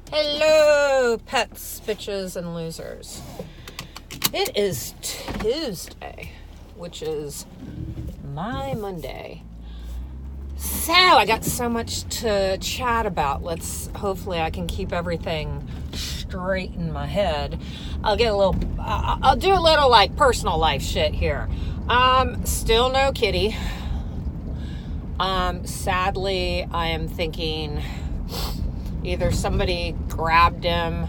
Hello, pets, bitches, and losers. It is Tuesday, which is my Monday. So, I got so much to chat about. Hopefully I can keep everything straight in my head. I'll do a little like personal life shit here. Still no kitty. Sadly, I am thinking either somebody grabbed him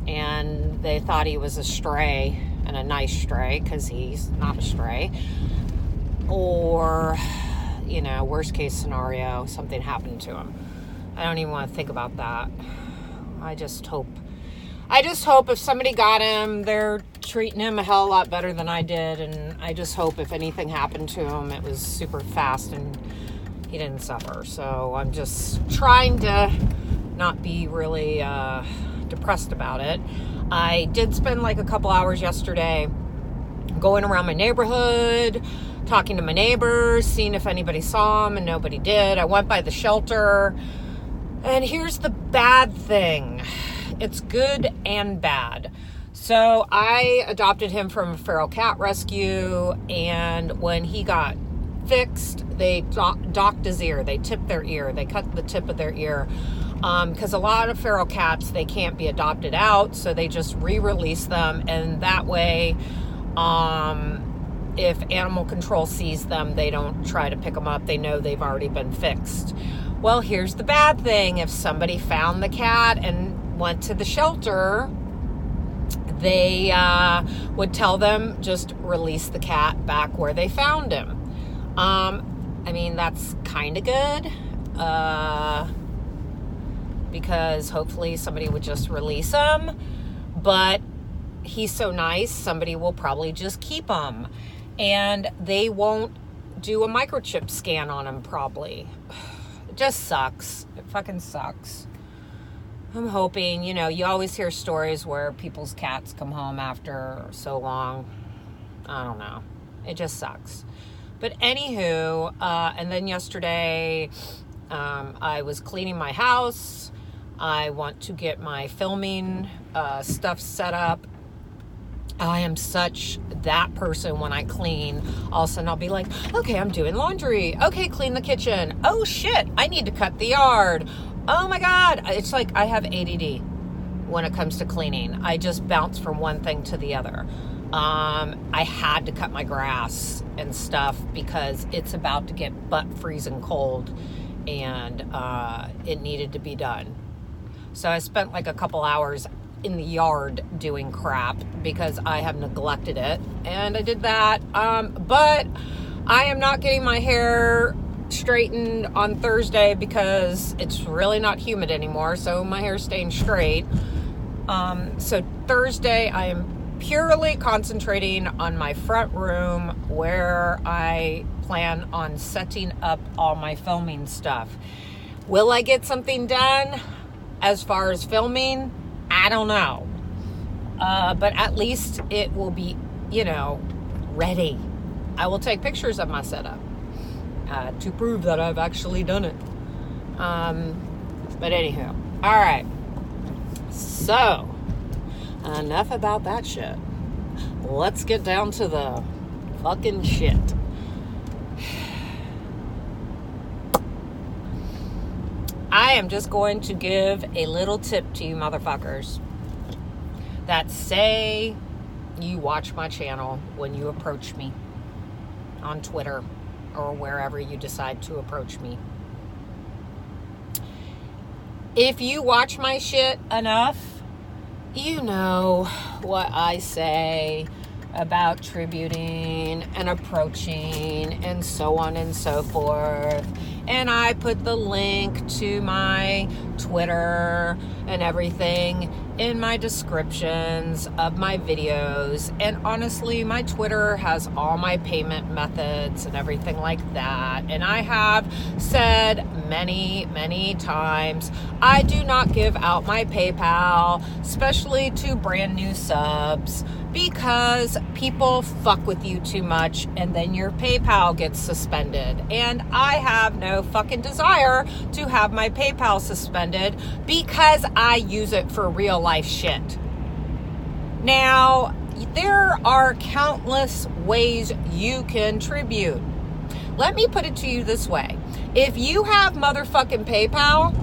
and they thought he was a stray, and a nice stray, because he's not a stray, or, worst case scenario, something happened to him. I don't even want to think about that. I just hope if somebody got him, they're treating him a hell of a lot better than I did, and I just hope if anything happened to him, it was super fast and he didn't suffer. So I'm just trying to not be really depressed about it. I did spend like a couple hours yesterday going around my neighborhood, talking to my neighbors, seeing if anybody saw him, and nobody did. I went by the shelter, and here's the bad thing. It's good and bad. So I adopted him from a feral cat rescue, and when he got fixed, they docked his ear. They tipped their ear. They cut the tip of their ear. Because a lot of feral cats, they can't be adopted out, so they just re-release them, and that way, if animal control sees them, they don't try to pick them up. They know they've already been fixed. Well, here's the bad thing. If somebody found the cat and went to the shelter, they would tell them, just release the cat back where they found him. That's kind of good. Because hopefully somebody would just release him, but he's so nice, somebody will probably just keep him, and they won't do a microchip scan on him probably. It just sucks. It fucking sucks. I'm hoping, you always hear stories where people's cats come home after so long. I don't know. It just sucks. But anywho, and then yesterday, I was cleaning my house. I want to get my filming stuff set up. I am such that person when I clean. All of a sudden I'll be like, okay, I'm doing laundry. Okay, clean the kitchen. Oh shit, I need to cut the yard. Oh my God. It's like I have ADD when it comes to cleaning. I just bounce from one thing to the other. I had to cut my grass and stuff because it's about to get butt freezing cold, and it needed to be done. So I spent like a couple hours in the yard doing crap because I have neglected it, and I did that. But I am not getting my hair straightened on Thursday because it's really not humid anymore, so my hair's staying straight. So Thursday I am purely concentrating on my front room where I plan on setting up all my filming stuff. Will I get something done as far as filming? I don't know. But at least it will be, ready. I will take pictures of my setup to prove that I've actually done it. But anywho, all right. So, enough about that shit. Let's get down to the fucking shit. I am just going to give a little tip to you motherfuckers that say you watch my channel when you approach me on Twitter or wherever you decide to approach me. If you watch my shit enough, you know what I say about tributing and approaching and so on and so forth. And I put the link to my Twitter and everything in my descriptions of my videos. And honestly, my Twitter has all my payment methods and everything like that. And I have said many, many times, I do not give out my PayPal, especially to brand new subs. because people fuck with you too much and then your PayPal gets suspended. And I have no fucking desire to have my PayPal suspended because I use it for real life shit. Now, there are countless ways you can tribute. Let me put it to you this way. If you have motherfucking PayPal,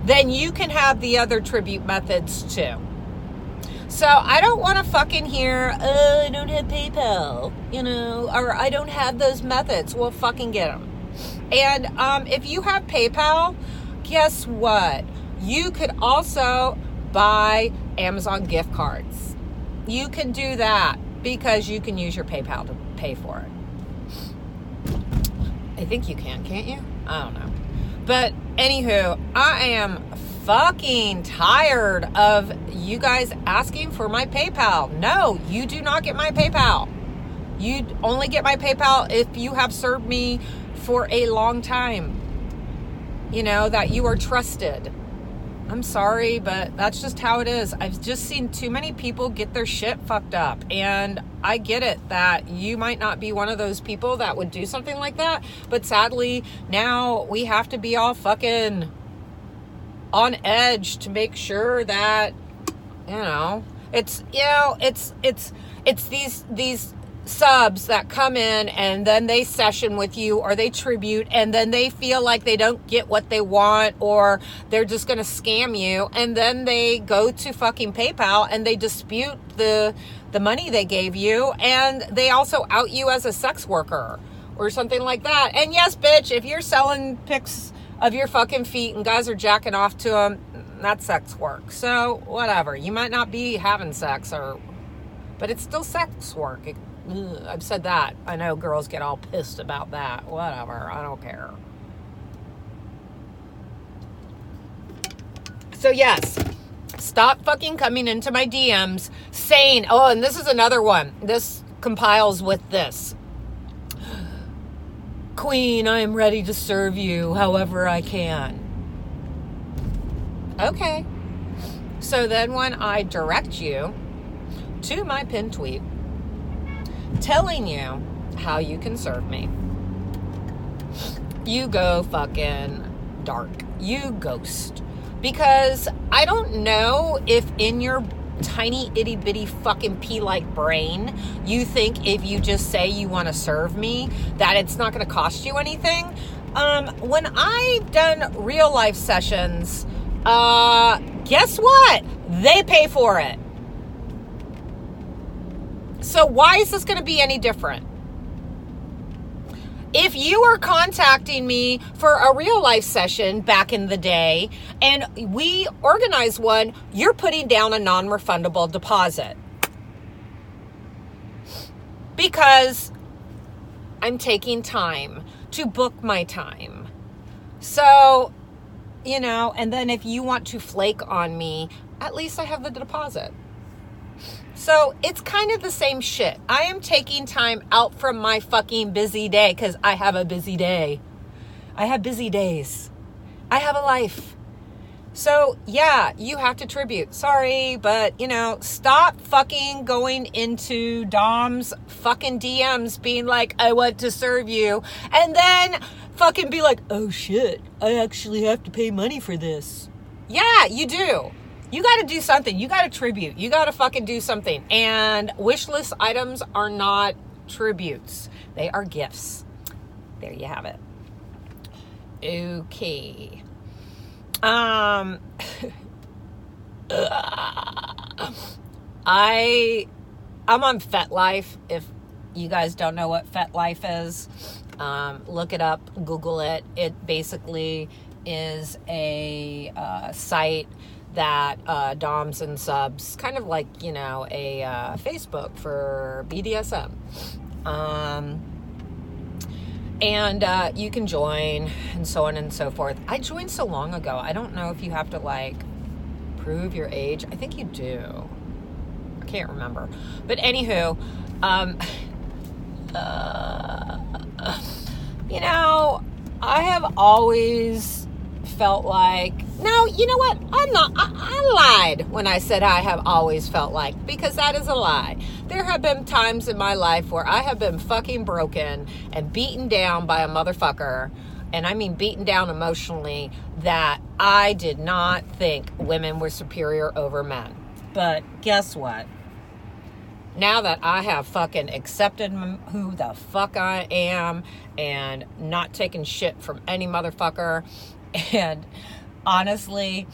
then you can have the other tribute methods too. So I don't want to fucking hear, I don't have PayPal, or I don't have those methods. Well, fucking get them. And if you have PayPal, guess what? You could also buy Amazon gift cards. You can do that because you can use your PayPal to pay for it. I think you can, can't you? I don't know. But anywho, I am fucking tired of you guys asking for my PayPal. No, you do not get my PayPal. You only get my PayPal if you have served me for a long time. That you are trusted. I'm sorry, but that's just how it is. I've just seen too many people get their shit fucked up. And I get it that you might not be one of those people that would do something like that. But sadly, now we have to be all fucking on edge to make sure that, it's these subs that come in and then they session with you or they tribute and then they feel like they don't get what they want or they're just going to scam you, and then they go to fucking PayPal and they dispute the money they gave you, and they also out you as a sex worker or something like that. And yes, bitch, if you're selling pics of your fucking feet and guys are jacking off to them, that's sex work. So whatever, you might not be having sex, but it's still sex work. I've said that. I know girls get all pissed about that. Whatever. I don't care. So yes, stop fucking coming into my DMs saying, oh, and this is another one. This compiles with this. Queen, I am ready to serve you however I can. Okay. So then when I direct you to my pinned tweet, telling you how you can serve me, you go fucking dark. You ghost. Because I don't know if in your tiny itty bitty fucking pea-like brain you think if you just say you want to serve me that it's not going to cost you anything. When I've done real life sessions, guess what? They pay for it. So why is this going to be any different? If you are contacting me for a real life session back in the day and we organize one, you're putting down a non-refundable deposit. Because I'm taking time to book my time. So, and then if you want to flake on me, at least I have the deposit. So it's kind of the same shit. I am taking time out from my fucking busy day because I have a busy day. I have busy days. I have a life. So yeah, you have to tribute. Sorry, but stop fucking going into Dom's fucking DMs being like, I want to serve you. And then fucking be like, oh shit, I actually have to pay money for this. Yeah, you do. You got to do something. You got to tribute. You got to fucking do something. And wish list items are not tributes. They are gifts. There you have it. Okay. I'm on FetLife. If you guys don't know what FetLife is, look it up, Google it. It basically is a site that doms and subs, kind of like, a Facebook for BDSM. And you can join and so on and so forth. I joined so long ago. I don't know if you have to prove your age. I think you do. I can't remember. But anywho, I have always felt like, no, you know what? I lied when I said I have always felt like, because that is a lie. There have been times in my life where I have been fucking broken and beaten down by a motherfucker, and I mean beaten down emotionally, that I did not think women were superior over men. But guess what? Now that I have fucking accepted who the fuck I am and not taking shit from any motherfucker, and honestly,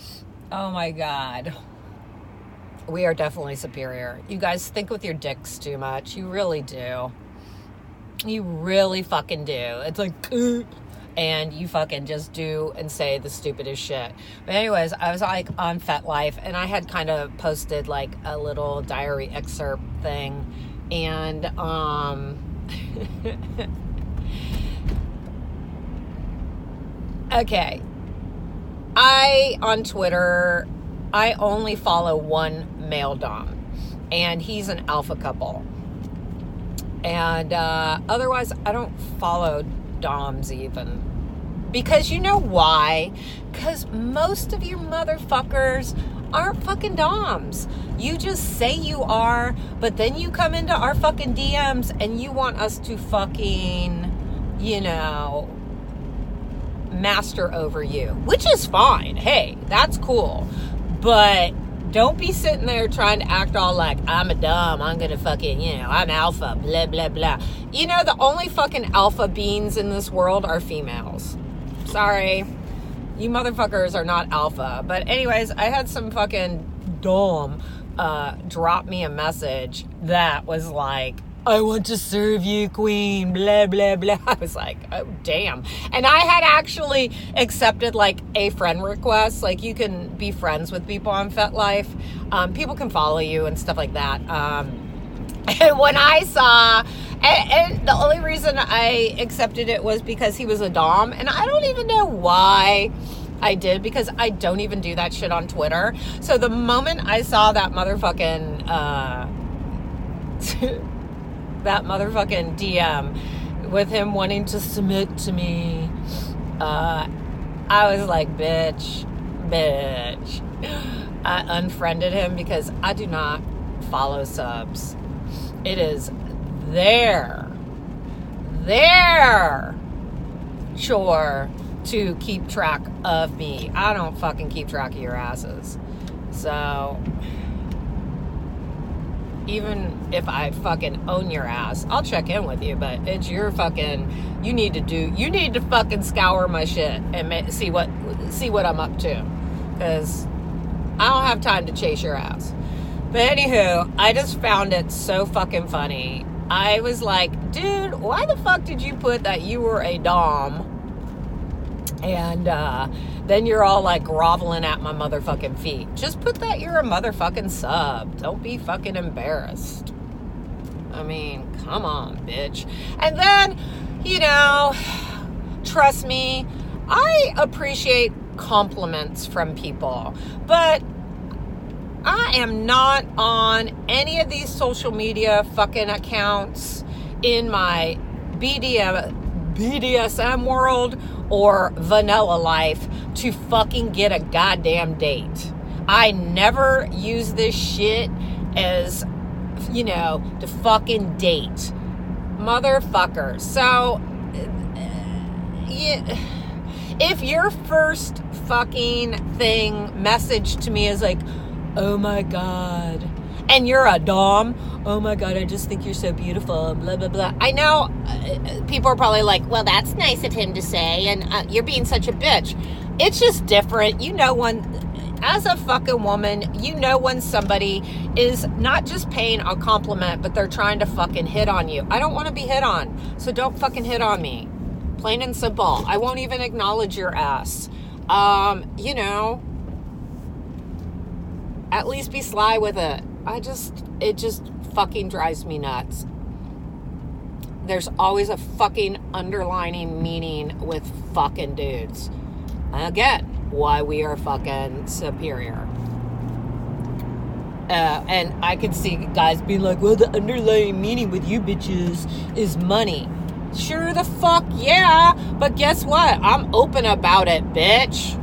oh my God, we are definitely superior. You guys think with your dicks too much. You really do. You really fucking do. It's like, and you fucking just do and say the stupidest shit. But anyways, I was like on FetLife, and I had kind of posted like a little diary excerpt thing, and okay, on Twitter, I only follow one male dom, and he's an alpha couple, and otherwise I don't follow doms even. Because you know why? Because most of you motherfuckers aren't fucking doms. You just say you are, but then you come into our fucking DMs and you want us to fucking, you know, master over you, which is fine. Hey, that's cool. But don't be sitting there trying to act all like, I'm a dom, I'm gonna fucking, you know, I'm alpha, blah, blah, blah. You know, the only fucking alpha beings in this world are females. Sorry. You motherfuckers are not alpha. But anyways, I had some fucking dom drop me a message that was like, I want to serve you, queen, blah, blah, blah. I was like, oh, damn. And I had actually accepted, like, a friend request. Like, you can be friends with people on FetLife. People can follow you and stuff like that. And when I saw, and the only reason I accepted it was because he was a dom. And I don't even know why I did, because I don't even do that shit on Twitter. So the moment I saw that motherfucking, that motherfucking DM with him wanting to submit to me, I was like, bitch. I unfriended him because I do not follow subs. It is their chore to keep track of me. I don't fucking keep track of your asses. So even if I fucking own your ass, I'll check in with you, but it's your fucking, you need to fucking scour my shit and see what I'm up to, because I don't have time to chase your ass. But anywho, I just found it so fucking funny. I was like, dude, why the fuck did you put that you were a dom? And then you're all like groveling at my motherfucking feet. Just put that you're a motherfucking sub. Don't be fucking embarrassed. I mean, come on, bitch. And then, you know, trust me, I appreciate compliments from people, but I am not on any of these social media fucking accounts in my BDSM world or vanilla life to fucking get a goddamn date. I never use this shit as, you know, to fucking date. Motherfucker. So, yeah, if your first fucking message to me is like, oh my God, and you're a dom, oh my God, I just think you're so beautiful, blah, blah, blah. I know people are probably like, well, that's nice of him to say, and you're being such a bitch. It's just different. You know, as a fucking woman, you know when somebody is not just paying a compliment, but they're trying to fucking hit on you. I don't want to be hit on, so don't fucking hit on me. Plain and simple. I won't even acknowledge your ass. You know, at least be sly with it. It just fucking drives me nuts. There's always a fucking underlining meaning with fucking dudes. Again, why we are fucking superior. And I could see guys being like, well, the underlying meaning with you bitches is money. Sure the fuck yeah, but guess what? I'm open about it, bitch.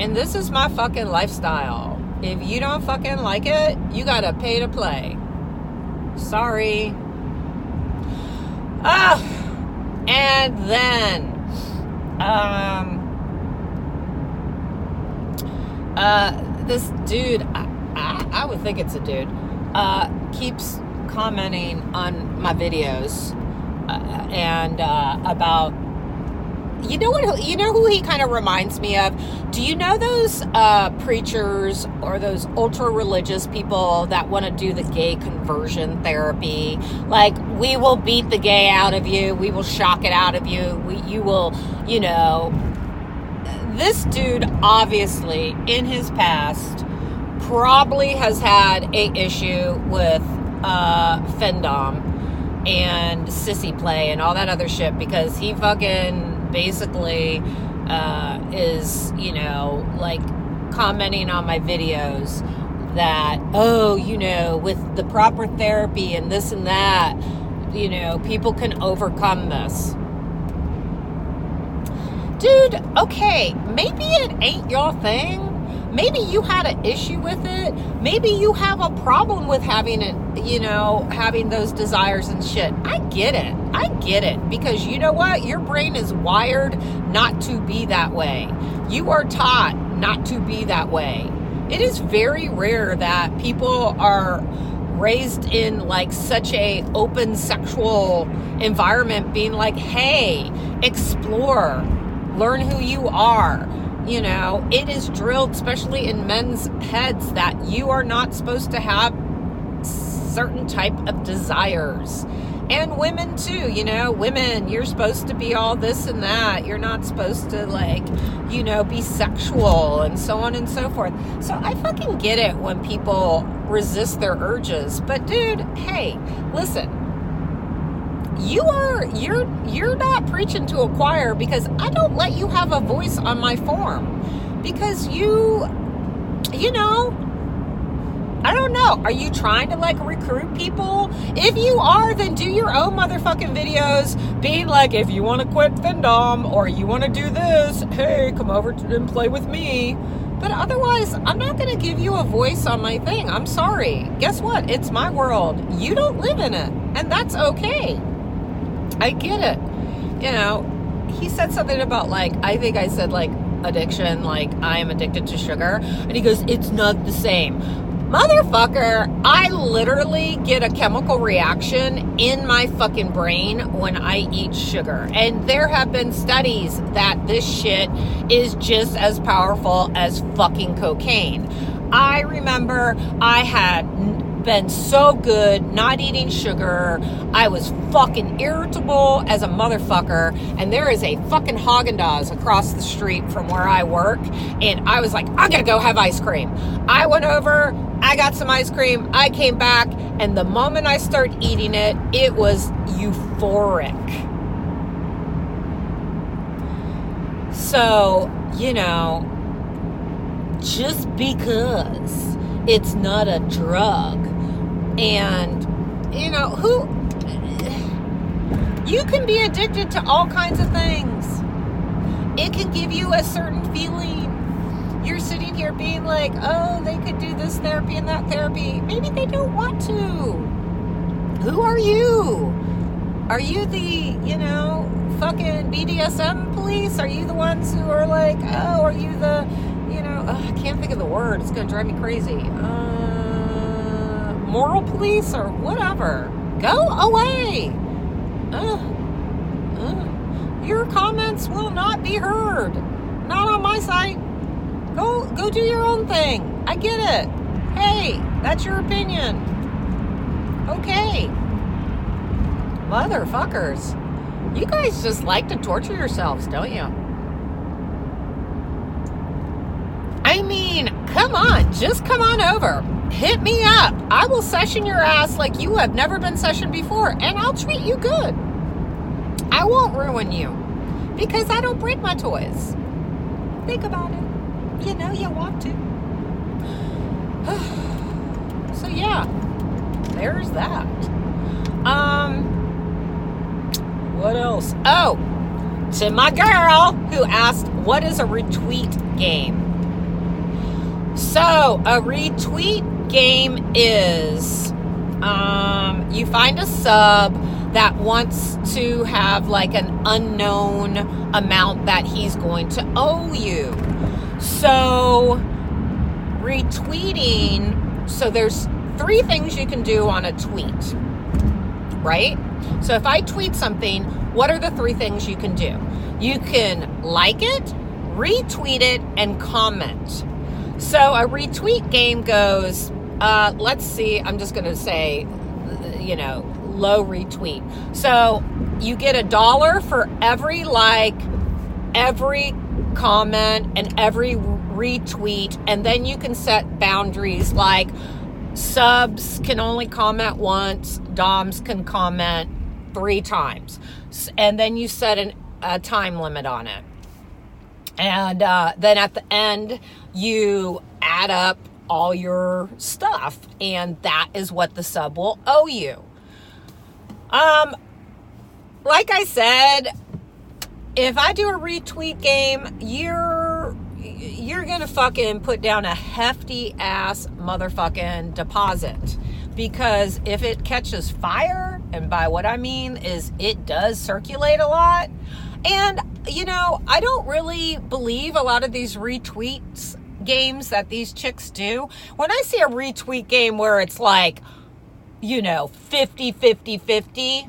And this is my fucking lifestyle. If you don't fucking like it, you gotta pay to play. Sorry. And then, this dude, I would think it's a dude, keeps commenting on my videos, and about, you know who he kind of reminds me of? Do you know those preachers or those ultra religious people that want to do the gay conversion therapy? Like, we will beat the gay out of you, we will shock it out of you, you will, this dude obviously in his past probably has had a issue with Findom and sissy play and all that other shit, because he fucking basically is, like, commenting on my videos that, with the proper therapy and this and that, people can overcome this. Dude, okay, maybe it ain't your thing. Maybe you had an issue with it. Maybe you have a problem with having it, having those desires and shit. I get it. Because you know what? Your brain is wired not to be that way. You are taught not to be that way. It is very rare that people are raised in like such a open sexual environment being like, hey, explore, learn who you are. It is drilled, especially in men's heads, that you are not supposed to have certain type of desires. And women too, women, you're supposed to be all this and that. You're not supposed to be sexual and so on and so forth. So I fucking get it when people resist their urges. But dude, hey, listen. You're not preaching to a choir, because I don't let you have a voice on my forum, because I don't know. Are you trying to recruit people? If you are, then do your own motherfucking videos being like, if you want to quit Findom or you want to do this, hey, come over and play with me. But otherwise, I'm not going to give you a voice on my thing. I'm sorry. Guess what? It's my world. You don't live in it, and that's okay. I get it. He said something about I think I said addiction, I am addicted to sugar. And he goes, it's not the same. Motherfucker, I literally get a chemical reaction in my fucking brain when I eat sugar. And there have been studies that this shit is just as powerful as fucking cocaine. I remember I had been so good not eating sugar. I was fucking irritable as a motherfucker, and there is a fucking Haagen-Dazs across the street from where I work, and I was like, I'm gonna go have ice cream. I went over, I got some ice cream, I came back, and the moment I started eating it, it was euphoric. So, just because it's not a drug, and you can be addicted to all kinds of things. It can give you a certain feeling. You're sitting here being like, oh, they could do this therapy and that therapy. Maybe they don't want to. Who are you? Are you the, fucking BDSM police? Are you the ones who are like, oh, are you the, I can't think of the word. It's going to drive me crazy. Moral police or whatever. Go away. Your comments will not be heard. Not on my site. Go do your own thing. I get it. Hey, that's your opinion. Okay. Motherfuckers. You guys just like to torture yourselves, don't you? I mean, come on. Just come on over. Hit me up. I will session your ass like you have never been sessioned before, and I'll treat you good. I won't ruin you, because I don't break my toys. Think about it. You want to. So yeah, there's that. What else? Oh, to my girl who asked, what is a retweet game? So a retweet game is you find a sub that wants to have like an unknown amount that he's going to owe you. So retweeting, so there's 3 things you can do on a tweet, right? So if I tweet something, what are the 3 things you can do? You can like it, retweet it, and comment. So a retweet game goes, let's see, I'm just going to say, low retweet. So you get $1 for every like, every comment, and every retweet, and then you can set boundaries like subs can only comment once, DOMs can comment 3 times, and then you set a time limit on it. And then at the end, you add up all your stuff, and that is what the sub will owe you. Like I said, if I do a retweet game, you're gonna fucking put down a hefty ass motherfucking deposit, because if it catches fire, and by what I mean is it does circulate a lot, and I don't really believe a lot of these retweets games that these chicks do. When I see a retweet game where it's like 50,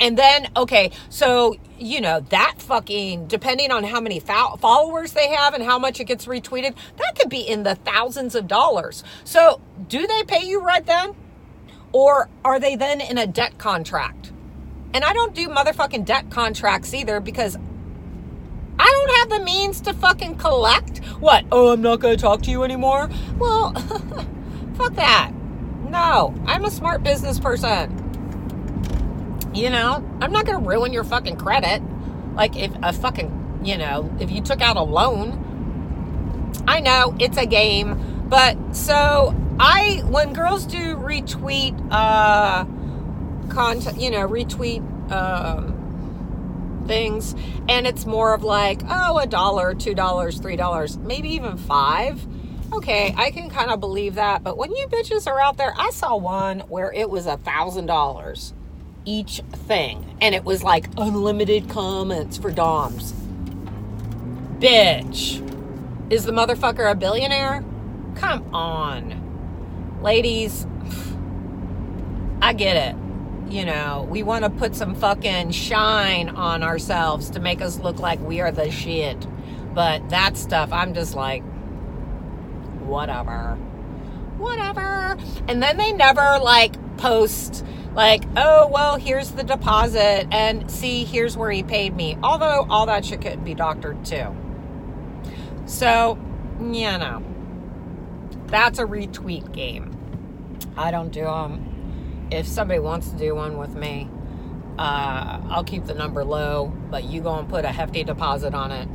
and then, okay, so, that fucking, depending on how many followers they have and how much it gets retweeted, that could be in the thousands of dollars. So do they pay you right then? Or are they then in a debt contract? And I don't do motherfucking debt contracts either, because I don't have the means to fucking collect. What? Oh, I'm not going to talk to you anymore? Well, fuck that. No, I'm a smart business person. I'm not going to ruin your fucking credit. Like if a fucking, if you took out a loan. I know it's a game, but so when girls do retweet content, retweet things, and it's more of like, $1, $2, $3, maybe even $5. Okay, I can kind of believe that. But when you bitches are out there, I saw one where it was $1,000 each thing, and it was like unlimited comments for DOMs. Bitch, is the motherfucker a billionaire? Come on, ladies. I get it. We want to put some fucking shine on ourselves to make us look like we are the shit. But that stuff, I'm just like, whatever. And then they never post like, oh, well, here's the deposit, and see, here's where he paid me. Although all that shit could be doctored too. So, that's a retweet game. I don't do them. If somebody wants to do one with me, I'll keep the number low, but you go and put a hefty deposit on it.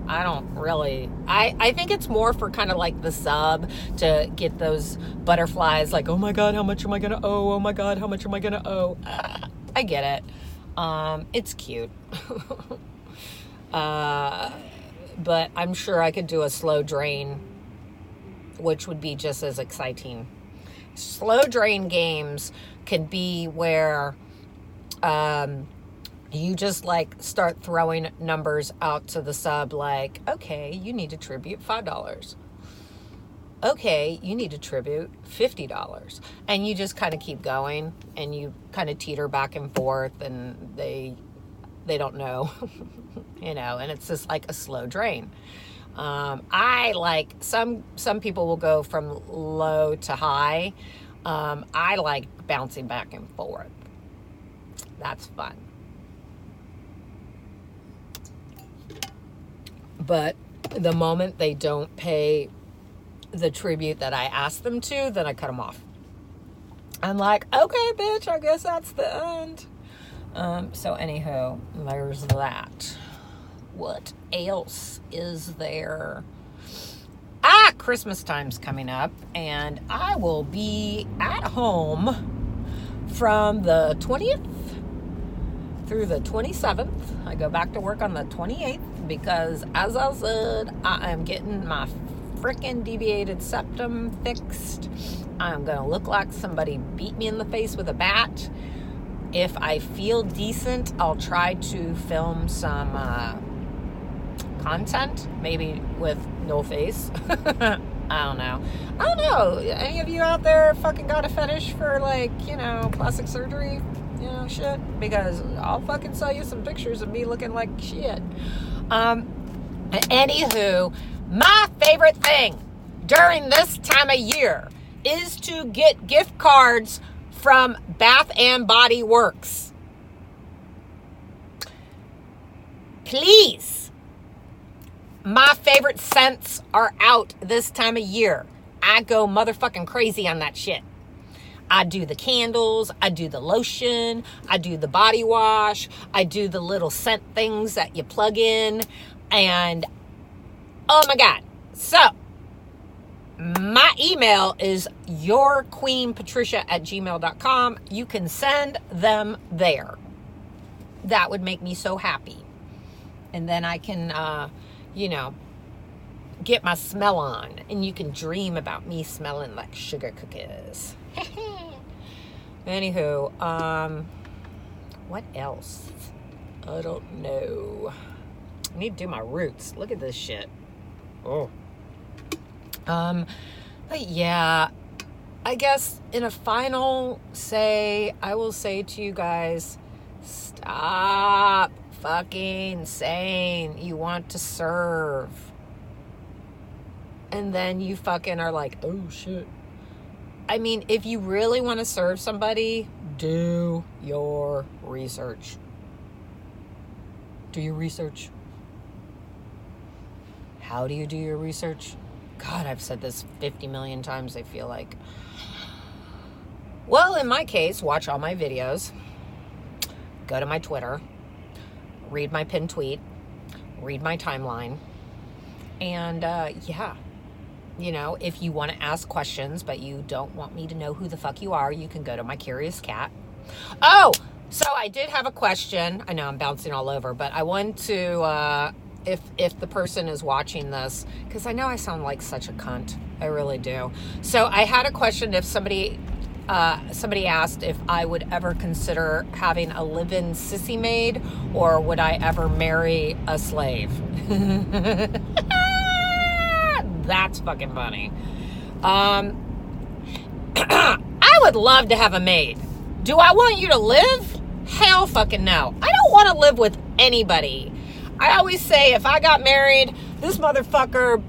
I don't really, I think it's more for kind of like the sub to get those butterflies, like, oh my God, how much am I going to owe? Oh my God, how much am I going to owe? I get it. It's cute. But I'm sure I could do a slow drain, which would be just as exciting. Slow drain games can be where, you just start throwing numbers out to the sub, like, okay, you need to tribute $5. Okay, you need to tribute $50. And you just kind of keep going, and you kind of teeter back and forth, and they don't know, and it's just like a slow drain. I like, some people will go from low to high. I like bouncing back and forth. That's fun. But the moment they don't pay the tribute that I asked them to, then I cut them off. I'm like, okay, bitch, I guess that's the end. So anywho, there's that. What else is there? Christmas time's coming up, and I will be at home from the 20th through the 27th. I go back to work on the 28th because, as I said, I am getting my freaking deviated septum fixed. I'm going to look like somebody beat me in the face with a bat. If I feel decent, I'll try to film some content, maybe with no face. I don't know. Any of you out there fucking got a fetish for, like, you know, plastic surgery, you know, shit? Because I'll fucking sell you some pictures of me looking like shit. Anywho, my favorite thing during this time of year is to get gift cards from Bath and Body Works. Please. My favorite scents are out this time of year. I go motherfucking crazy on that shit. I do the candles, I do the lotion, I do the body wash, I do the little scent things that you plug in, and oh my God. So, my email is yourqueenpatricia@gmail.com. You can send them there. That would make me so happy. And then I can, you know, get my smell on, and you can dream about me smelling like sugar cookies. Anywho, what else? I don't know. I need to do my roots. Look at this shit. Oh. But yeah, I guess in a final say, I will say to you guys, stop fucking saying you want to serve. And then you fucking are like, oh shit. I mean, if you really want to serve somebody, do your research. Do your research. How do you do your research? God, I've said this 50 million times, I feel like. Well, in my case, watch all my videos. Go to my Twitter. Read my pinned tweet. Read my timeline. And, yeah. You know, if you want to ask questions, but you don't want me to know who the fuck you are, you can go to my Curious Cat. Oh, so I did have a question. I know I'm bouncing all over, but I want to, if the person is watching this, because I know I sound like such a cunt. I really do. So I had a question. If somebody asked if I would ever consider having a live-in sissy maid, or would I ever marry a slave? That's fucking funny. I would love to have a maid. Do I want you to live? Hell fucking no. I don't want to live with anybody. I always say, if I got married, this motherfucker,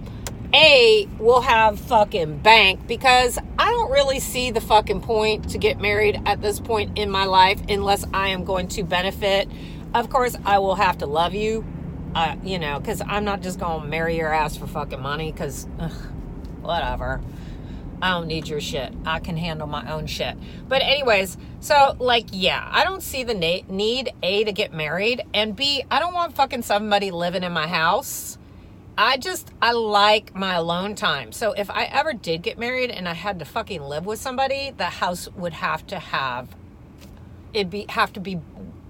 A, will have fucking bank, because I don't really see the fucking point to get married at this point in my life unless I am going to benefit. Of course, I will have to love you, you know, because I'm not just going to marry your ass for fucking money, because, whatever. I don't need your shit. I can handle my own shit. But anyways, so, like, yeah, I don't see the need, A, to get married, and B, I don't want fucking somebody living in my house. I like my alone time. So if I ever did get married and I had to fucking live with somebody, the house would have to have to be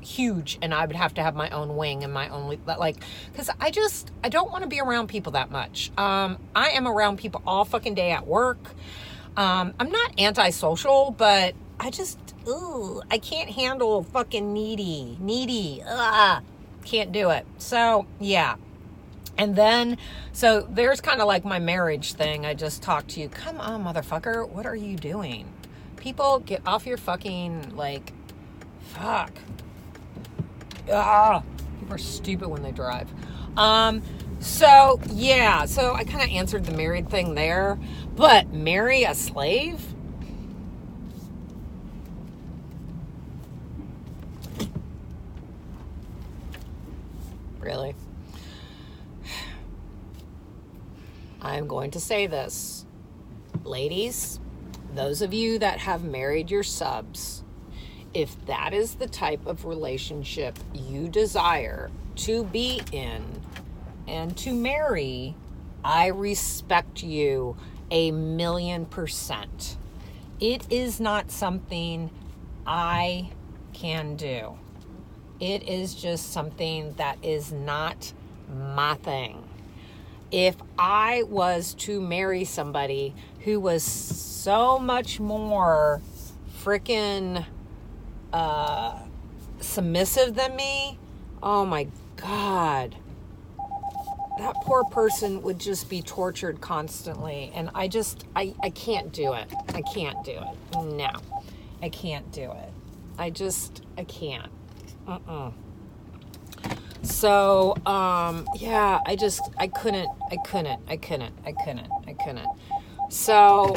huge, and I would have to have my own wing and my own, like, because I don't want to be around people that much. I am around people all fucking day at work. I'm not antisocial, but I can't handle fucking needy. Can't do it. So yeah. And then, so there's kind of like my marriage thing. I just talked to you. Come on, motherfucker. What are you doing? People, get off your fucking, like, fuck. People are stupid when they drive. So, yeah. So I kind of answered the married thing there. But marry a slave? Really? I'm going to say this. Ladies, those of you that have married your subs, if that is the type of relationship you desire to be in and to marry, I respect you 1,000,000%. It is not something I can do. It is just something that is not my thing. If I was to marry somebody who was so much more freaking submissive than me, oh my God, that poor person would just be tortured constantly. And I can't do it. I can't do it. No, I can't do it. I can't. So, yeah, I couldn't. So,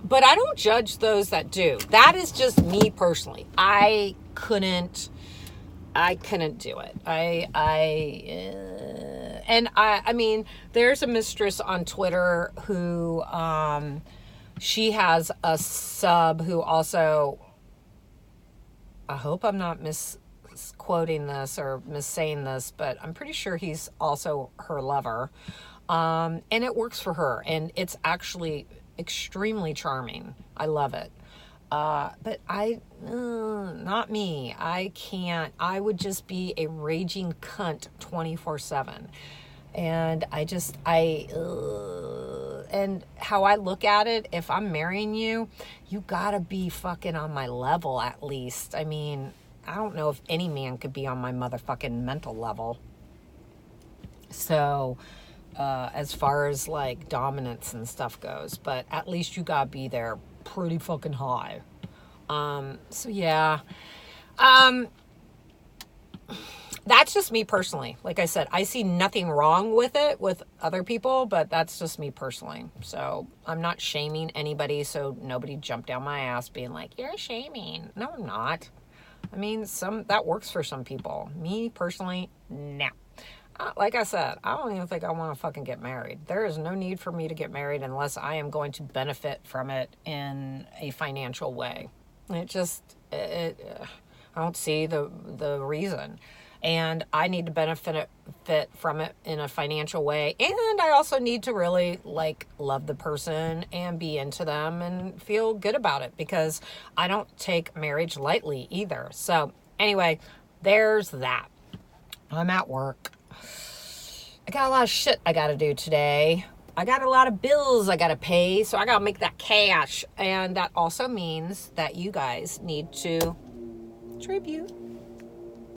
but I don't judge those that do. That is just me personally. I couldn't do it. I mean, there's a mistress on Twitter who, she has a sub who also, I hope I'm not misquoting this or missaying this, but I'm pretty sure he's also her lover. And it works for her, and it's actually extremely charming. I love it. But not me. I can't. I would just be a raging cunt 24/7. And and how I look at it, if I'm marrying you, you gotta be fucking on my level at least. I mean, I don't know if any man could be on my motherfucking mental level. So, as far as like dominance and stuff goes, but at least you gotta be there pretty fucking high. So yeah. That's just me personally. Like I said, I see nothing wrong with it with other people, but that's just me personally. So I'm not shaming anybody, so nobody jump down my ass being like, you're shaming. No, I'm not. I mean, that works for some people. Me personally, no. Like I said, I don't even think I want to fucking get married. There is no need for me to get married unless I am going to benefit from it in a financial way. I don't see the reason. And I need to benefit from it in a financial way. And I also need to really like love the person and be into them and feel good about it, because I don't take marriage lightly either. So anyway, there's that. I'm at work. I got a lot of shit I got to do today. I got a lot of bills I got to pay, so I got to make that cash. And that also means that you guys need to contribute.